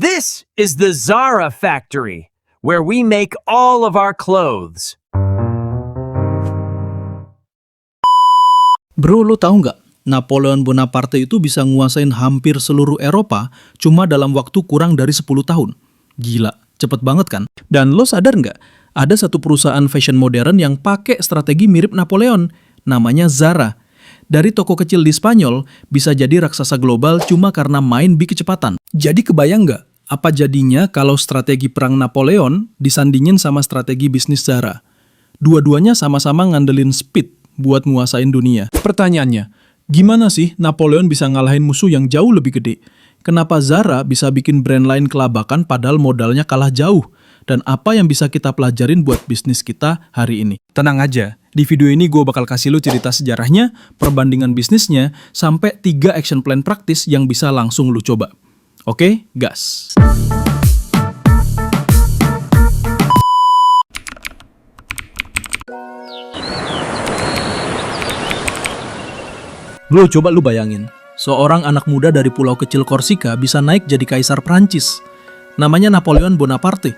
This is the Zara factory, where we make all of our clothes. Bro, lo tahu nggak? Napoleon Bonaparte itu bisa nguasain hampir seluruh Eropa cuma dalam waktu kurang dari 10 tahun. Gila, cepet banget kan? Dan lo sadar nggak? Ada satu perusahaan fashion modern yang pakai strategi mirip Napoleon, namanya Zara. Dari toko kecil di Spanyol, bisa jadi raksasa global cuma karena main bi kecepatan. Jadi kebayang nggak? Apa jadinya kalau strategi perang Napoleon disandingin sama strategi bisnis Zara? Dua-duanya sama-sama ngandelin speed buat nguasain dunia. Pertanyaannya, gimana sih Napoleon bisa ngalahin musuh yang jauh lebih gede? Kenapa Zara bisa bikin brand lain kelabakan padahal modalnya kalah jauh? Dan apa yang bisa kita pelajarin buat bisnis kita hari ini? Tenang aja, di video ini gue bakal kasih lu cerita sejarahnya, perbandingan bisnisnya, sampai 3 action plan praktis yang bisa langsung lu coba. Oke, gas! Bro, coba lu bayangin, seorang anak muda dari pulau kecil Korsika bisa naik jadi kaisar Prancis. Namanya Napoleon Bonaparte.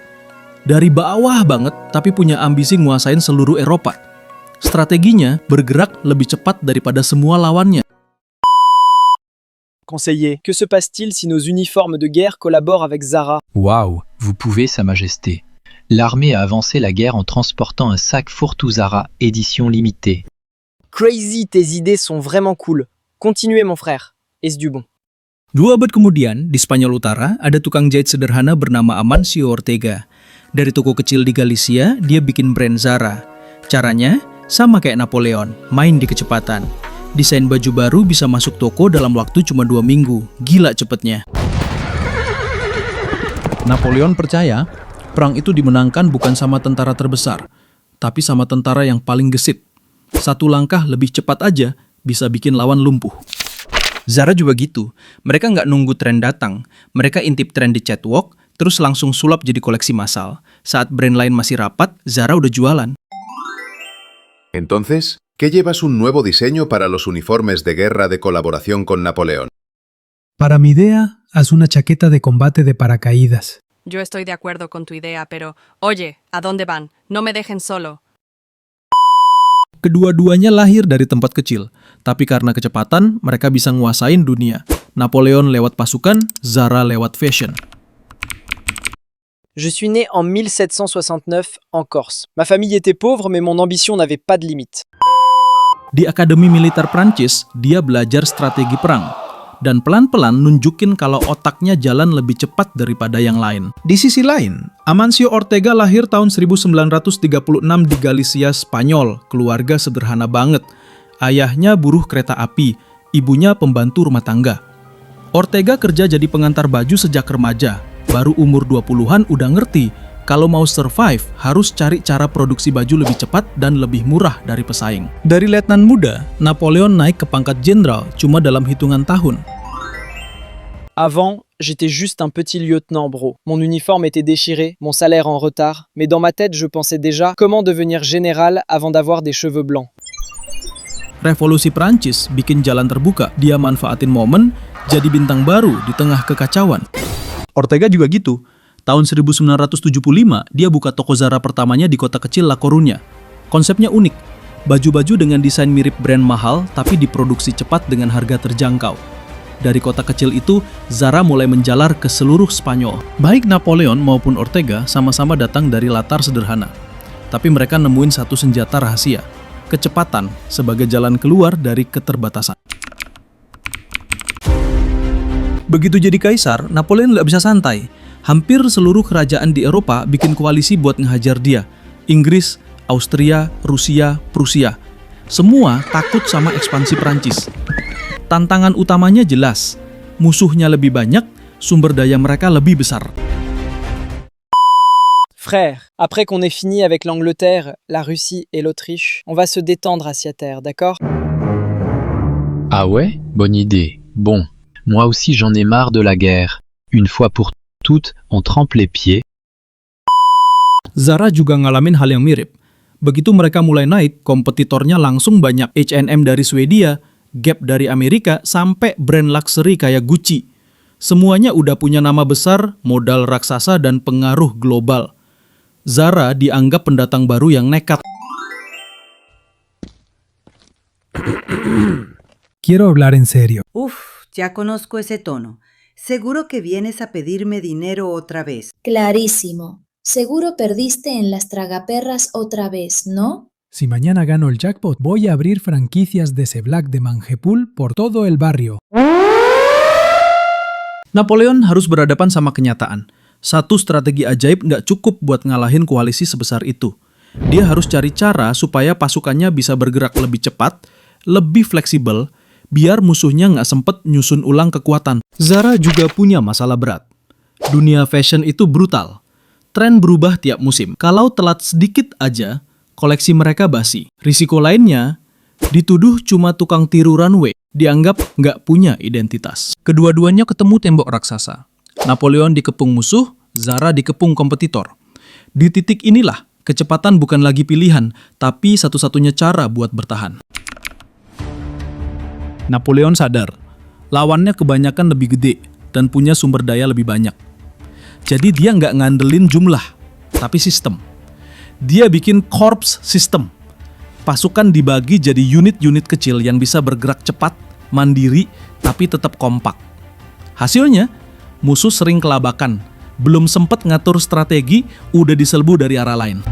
Dari bawah banget, tapi punya ambisi nguasain seluruh Eropa. Strateginya bergerak lebih cepat daripada semua lawannya. Conseiller, que se passe-t-il si nos uniformes de guerre collaborent avec Zara? Waouh, vous pouvez, Sa Majesté. L'armée a avancé la guerre en transportant un sac fourre-tout Zara, édition limitée. Crazy, tes idées sont vraiment cool. Continuez mon frère. Est-ce du bon? 2 abad kemudian, di Spanyol Utara, ada tukang jahit sederhana bernama Amancio Ortega. Dari toko kecil di Galicia, dia bikin brand Zara. Caranya, sama kayak Napoleon, main di kecepatan. Desain baju baru bisa masuk toko dalam waktu cuma 2 minggu. Gila cepetnya. Napoleon percaya, perang itu dimenangkan bukan sama tentara terbesar, tapi sama tentara yang paling gesit. Satu langkah lebih cepat aja bisa bikin lawan lumpuh. Zara juga gitu. Mereka nggak nunggu tren datang. Mereka intip tren di catwalk, terus langsung sulap jadi koleksi massal. Saat brand lain masih rapat, Zara udah jualan. Entonces, ¿qué llevas un nuevo diseño para los uniformes de guerra de colaboración con Napoleón? Para mi idea, haz una chaqueta de combate de paracaídas. Yo estoy de acuerdo con tu idea, pero, oye, ¿a dónde van? No me dejen solo. Kedua-duanya lahir dari tempat kecil, tapi karena kecepatan, mereka bisa nguasain dunia. Napoleon lewat pasukan, Zara lewat fashion. Je suis né en 1769 en Corse. Ma famille était pauvre, mais mon ambition n'avait pas de limite. Di Akademi Militer Prancis, dia belajar strategi perang. Dan pelan-pelan nunjukin kalau otaknya jalan lebih cepat daripada yang lain. Di sisi lain, Amancio Ortega lahir tahun 1936 di Galicia, Spanyol. Keluarga sederhana banget. Ayahnya buruh kereta api, ibunya pembantu rumah tangga. Ortega kerja jadi pengantar baju sejak remaja. Baru umur 20-an udah ngerti kalau mau survive harus cari cara produksi baju lebih cepat dan lebih murah dari pesaing. Dari letnan muda, Napoleon naik ke pangkat jenderal cuma dalam hitungan tahun. Avant, j'étais juste un petit lieutenant, bro. Mon uniforme était déchiré, mon salaire en retard, mais dans ma tête, je pensais déjà comment devenir général avant d'avoir des cheveux blancs. Revolusi Prancis bikin jalan terbuka. Dia manfaatin momen jadi bintang baru di tengah kekacauan. Ortega juga gitu. Tahun 1975, dia buka toko Zara pertamanya di kota kecil La Coruña. Konsepnya unik. Baju-baju dengan desain mirip brand mahal tapi diproduksi cepat dengan harga terjangkau. Dari kota kecil itu, Zara mulai menjalar ke seluruh Spanyol. Baik Napoleon maupun Ortega sama-sama datang dari latar sederhana. Tapi mereka nemuin satu senjata rahasia. Kecepatan sebagai jalan keluar dari keterbatasan. Begitu jadi kaisar, Napoleon nggak bisa santai. Hampir seluruh kerajaan di Eropa bikin koalisi buat ngehajar dia. Inggris, Austria, Rusia, Prusia. Semua takut sama ekspansi Prancis. Tantangan utamanya jelas. Musuhnya lebih banyak, sumber daya mereka lebih besar. Frère, après qu'on ait fini avec l'Angleterre, la Russie et l'Autriche, on va se détendre à Ciater, d'accord? Ah ouais? Bonne idée. Bon, moi aussi j'en ai marre de la guerre. Une fois pour toutes, on trempe les pieds. Zara juga ngalamin hal yang mirip. Begitu mereka mulai naik, kompetitornya langsung banyak. H&M dari Swedia, Gap dari Amerika, sampai brand luxury kayak Gucci. Semuanya udah punya nama besar, modal raksasa, dan pengaruh global. Zara dianggap pendatang baru yang nekat. Quiero hablar en serio. Uf, ya conozco ese tono. Seguro que vienes a pedirme dinero otra vez. Clarísimo. Seguro perdiste en las tragaperras otra vez, ¿no? Si mañana gano el jackpot, voy a abrir franquicias de Seblac de Mangepul por todo el barrio. Napoleon harus berhadapan sama kenyataan. Satu strategi ajaib nggak cukup buat ngalahin koalisi sebesar itu. Dia harus cari cara supaya pasukannya bisa bergerak lebih cepat, lebih fleksibel, biar musuhnya nggak sempet nyusun ulang kekuatan. Zara juga punya masalah berat. Dunia fashion itu brutal. Tren berubah tiap musim. Kalau telat sedikit aja, koleksi mereka basi. Risiko lainnya, dituduh cuma tukang tiru runway, dianggap nggak punya identitas. Kedua-duanya ketemu tembok raksasa. Napoleon dikepung musuh, Zara dikepung kompetitor. Di titik inilah, kecepatan bukan lagi pilihan, tapi satu-satunya cara buat bertahan. Napoleon sadar, lawannya kebanyakan lebih gede dan punya sumber daya lebih banyak. Jadi dia nggak ngandelin jumlah, tapi sistem. Dia bikin korps sistem. Pasukan dibagi jadi unit-unit kecil yang bisa bergerak cepat, mandiri, tapi tetap kompak. Hasilnya, musuh sering kelabakan. Belum sempat ngatur strategi, udah diserbu dari arah lain.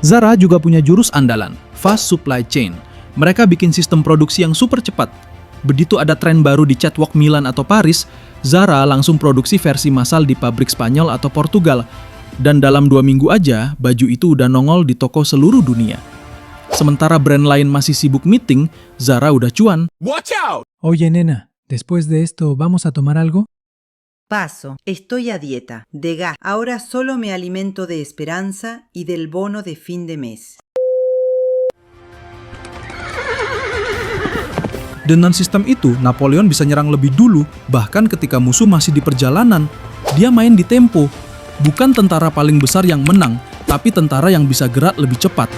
Zara juga punya jurus andalan, fast supply chain. Mereka bikin sistem produksi yang super cepat. Begitu ada tren baru di catwalk Milan atau Paris, Zara langsung produksi versi massal di pabrik Spanyol atau Portugal. Dan dalam 2 minggu aja, baju itu udah nongol di toko seluruh dunia. Sementara brand lain masih sibuk meeting, Zara udah cuan. Oye, nena, después de esto, ¿vamos a tomar algo? Paso, estoy a dieta, de gas. Ahora solo me alimento de esperanza y del bono de fin de mes. Dengan sistem itu, Napoleon bisa nyerang lebih dulu, bahkan ketika musuh masih di perjalanan. Dia main di tempo. Bukan tentara paling besar yang menang, tapi tentara yang bisa gerak lebih cepat.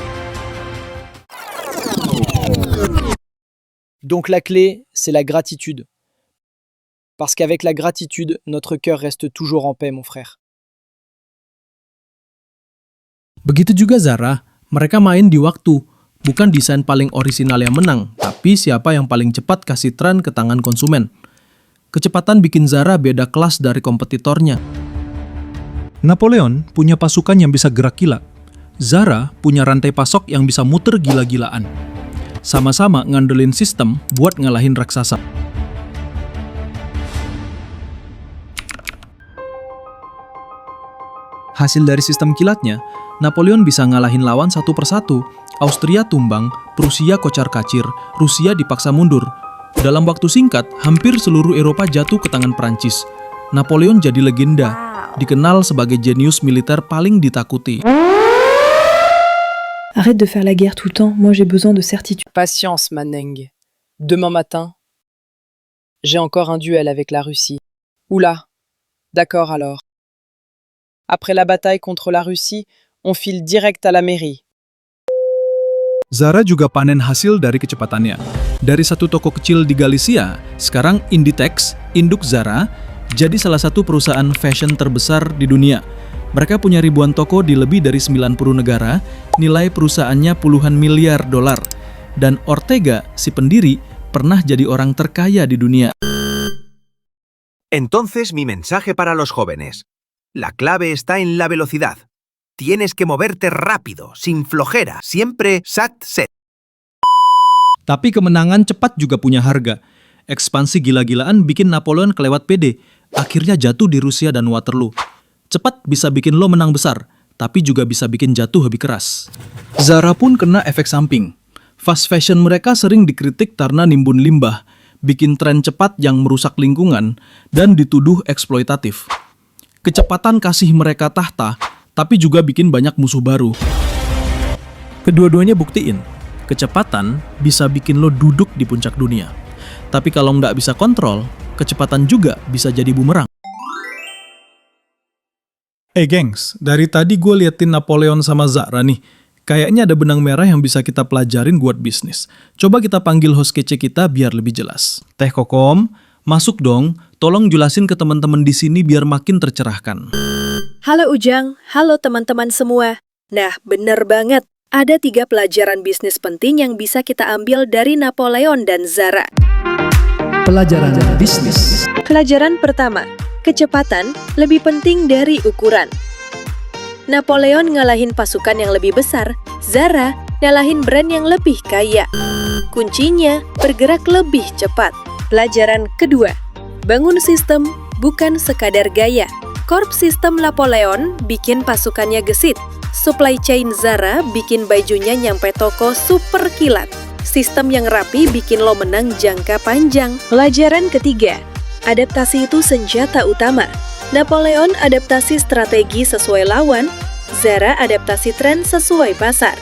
Donc la clé, c'est la gratitude. Parce qu'avec la gratitude, notre cœur reste toujours en paix, mon frère. Begitu juga Zara, mereka main di waktu. Bukan desain paling orisinal yang menang, tapi siapa yang paling cepat kasih tren ke tangan konsumen. Kecepatan bikin Zara beda kelas dari kompetitornya. Napoleon punya pasukan yang bisa gerak gila. Zara punya rantai pasok yang bisa muter gila-gilaan. Sama-sama ngandelin sistem buat ngalahin raksasa. Hasil dari sistem kilatnya, Napoleon bisa ngalahin lawan satu persatu. Austria tumbang, Prusia kocar-kacir, Rusia dipaksa mundur. Dalam waktu singkat, hampir seluruh Eropa jatuh ke tangan Prancis. Napoleon jadi legenda, dikenal sebagai jenius militer paling ditakuti. Arrête de faire la guerre tout le temps, moi j'ai besoin de certitude. Patience, Maneng. Demain matin, j'ai encore un duel avec la Russie. Oula, d'accord alors. Après la bataille contre la Russie, on file direct à la mairie. Zara juga panen hasil dari kecepatannya. Dari satu toko kecil di Galicia, sekarang Inditex, induk Zara, jadi salah satu perusahaan fashion terbesar di dunia. Mereka punya ribuan toko di lebih dari 90 negara, nilai perusahaannya puluhan miliar dolar. Dan Ortega, si pendiri, pernah jadi orang terkaya di dunia. Entonces mi mensaje para los jóvenes. La clave está en la velocidad. Tienes que moverte rápido, sin flojera, siempre sat-set. Tapi kemenangan cepat juga punya harga. Ekspansi gila-gilaan bikin Napoleon kelewat pede, akhirnya jatuh di Rusia dan Waterloo. Cepat bisa bikin lo menang besar, tapi juga bisa bikin jatuh lebih keras. Zara pun kena efek samping. Fast fashion mereka sering dikritik karena nimbun limbah, bikin tren cepat yang merusak lingkungan, dan dituduh eksploitatif. Kecepatan kasih mereka tahta, tapi juga bikin banyak musuh baru. Kedua-duanya buktiin, kecepatan bisa bikin lo duduk di puncak dunia. Tapi kalau nggak bisa kontrol, kecepatan juga bisa jadi bumerang. Gengs, dari tadi gue liatin Napoleon sama Zara nih. Kayaknya ada benang merah yang bisa kita pelajarin buat bisnis. Coba kita panggil host kece kita biar lebih jelas. Teh Kokom, masuk dong, tolong jelasin ke teman-teman di sini biar makin tercerahkan. Halo Ujang, halo teman-teman semua. Nah, bener banget. Ada 3 pelajaran bisnis penting yang bisa kita ambil dari Napoleon dan Zara. Pelajaran bisnis. Pelajaran pertama, kecepatan lebih penting dari ukuran. Napoleon ngalahin pasukan yang lebih besar, Zara ngalahin brand yang lebih kaya. Kuncinya, bergerak lebih cepat. Pelajaran kedua, bangun sistem, bukan sekadar gaya. Korp sistem Napoleon bikin pasukannya gesit. Supply chain Zara bikin bajunya nyampe toko super kilat. Sistem yang rapi bikin lo menang jangka panjang. Pelajaran ketiga, adaptasi itu senjata utama. Napoleon adaptasi strategi sesuai lawan, Zara adaptasi tren sesuai pasar.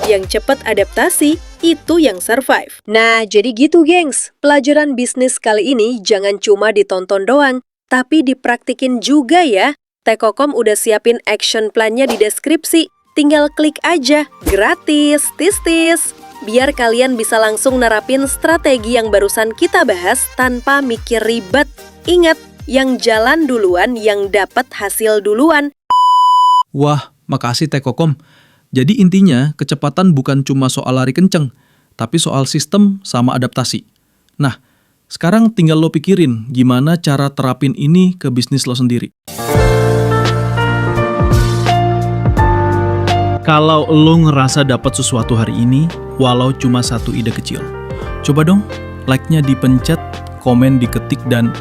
Yang cepat adaptasi, itu yang survive. Nah, jadi gitu gengs. Pelajaran bisnis kali ini jangan cuma ditonton doang, tapi dipraktikin juga ya. Tekokom udah siapin action plan-nya di deskripsi. Tinggal klik aja, gratis, tis-tis. Biar kalian bisa langsung nerapin strategi yang barusan kita bahas tanpa mikir ribet. Ingat, yang jalan duluan, yang dapat hasil duluan. Wah, makasih Tekokom. Jadi intinya, kecepatan bukan cuma soal lari kenceng, tapi soal sistem sama adaptasi. Nah, sekarang tinggal lo pikirin gimana cara terapin ini ke bisnis lo sendiri. Kalau lo ngerasa dapat sesuatu hari ini, walau cuma satu ide kecil, coba dong like-nya dipencet, komen diketik, dan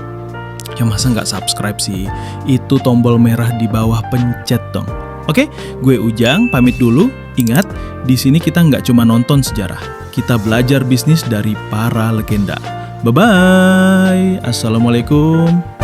ya masa nggak subscribe sih? Itu tombol merah di bawah, pencet dong. Oke, gue Ujang, pamit dulu. Ingat, di sini kita nggak cuma nonton sejarah, kita belajar bisnis dari para legenda. Bye-bye. Assalamualaikum.